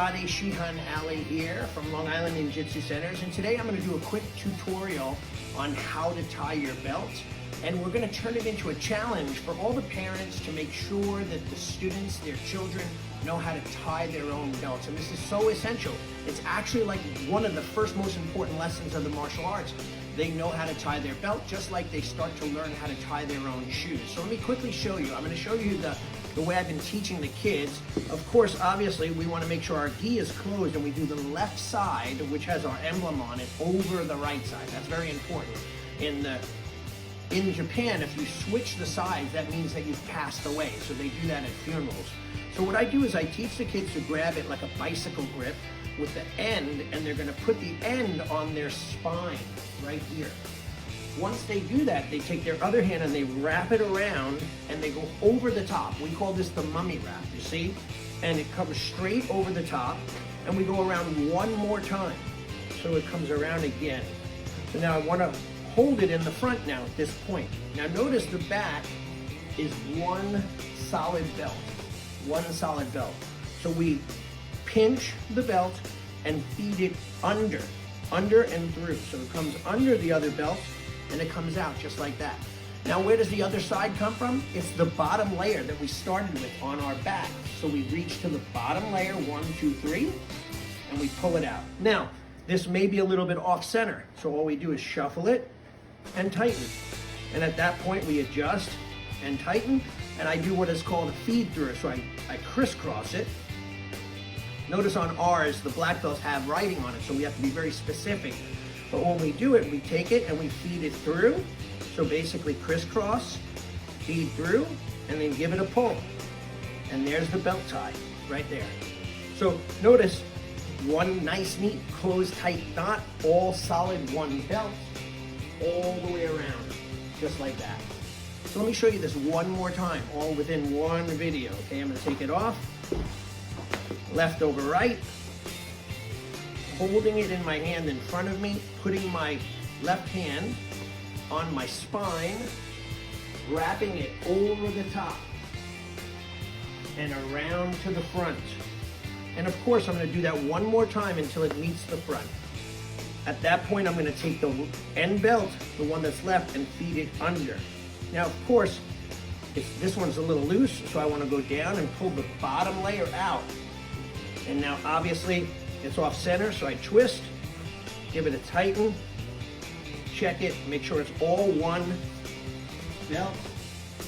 everybody, Shihan Ali here from Long Island Ninjutsu Centers, and today I'm going to do a quick tutorial on how to tie your belt, and we're going to turn it into a challenge for all the parents to make sure that the students, their children, know how to tie their own belts. And this is so essential. It's actually like one of the first most important lessons of the martial arts. They know how to tie their belt just like they start to learn how to tie their own shoes. So let me quickly show you. I'm going to show you the way I've been teaching the kids. Of course, obviously, we want to make sure our gi is closed and we do the left side, which has our emblem on it, over the right side. That's very important. In Japan, if you switch the sides, that means that you've passed away. So they do that at funerals. So what I do is I teach the kids to grab it like a bicycle grip with the end, and they're going to put the end on their spine right here. Once they do that, they take their other hand and they wrap it around and they go over the top. We call this the mummy wrap, you see? And it comes straight over the top, and we go around one more time. So it comes around again. So now I want to hold it in the front now at this point. Now notice the back is one solid belt. One solid belt. So we pinch the belt and feed it under and through. So it comes under the other belt and it comes out just like that. Now where does the other side come from? It's the bottom layer that we started with on our back. So we reach to the bottom layer, 1, 2, 3, and we pull it out. Now, this may be a little bit off center. So all we do is shuffle it and tighten. And at that point we adjust and tighten, and I do what is called a feed through. So I crisscross it. Notice on ours, the black belts have writing on it, so we have to be very specific. But when we do it, we take it and we feed it through. So basically crisscross, feed through, and then give it a pull. And there's the belt tie right there. So notice one nice, neat, closed, tight knot, all solid one belt, all the way around, just like that. So let me show you this one more time, all within one video. Okay, I'm gonna take it off, left over right, holding it in my hand in front of me, putting my left hand on my spine, wrapping it over the top and around to the front. And of course, I'm gonna do that one more time until it meets the front. At that point, I'm gonna take the end belt, the one that's left, and feed it under. Now, of course, this one's a little loose, so I wanna go down and pull the bottom layer out. And now, obviously, it's off center, so I twist, give it a tighten, check it, make sure it's all one belt,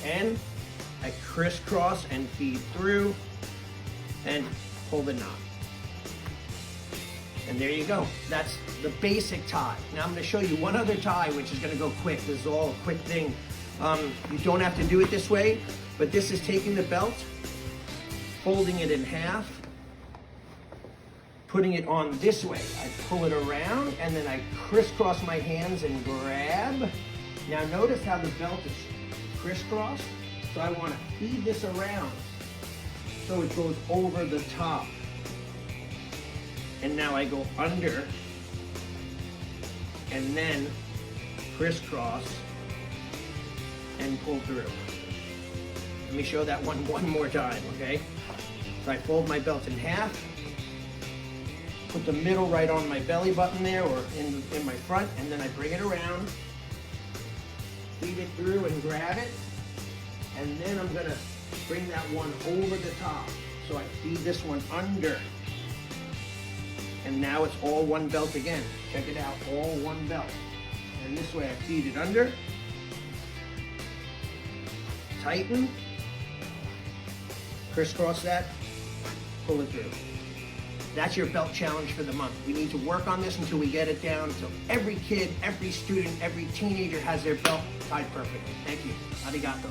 and I crisscross and feed through and pull the knot. And there you go. That's the basic tie. Now I'm going to show you one other tie, which is going to go quick. This is all a quick thing. You don't have to do it this way, but this is taking the belt, folding it in half, putting it on this way. I pull it around and then I crisscross my hands and grab. Now notice how the belt is crisscrossed. So I want to feed this around so it goes over the top. And now I go under and then crisscross and pull through. Let me show that one more time, okay? So I fold my belt in half, put the middle right on my belly button there or in my front, and then I bring it around, feed it through and grab it, and then I'm gonna bring that one over the top. So I feed this one under. And now it's all one belt again. Check it out, all one belt. And this way I feed it under, tighten, crisscross that, pull it through. That's your belt challenge for the month. We need to work on this until we get it down so every kid, every student, every teenager has their belt tied perfectly. Thank you. Arigato.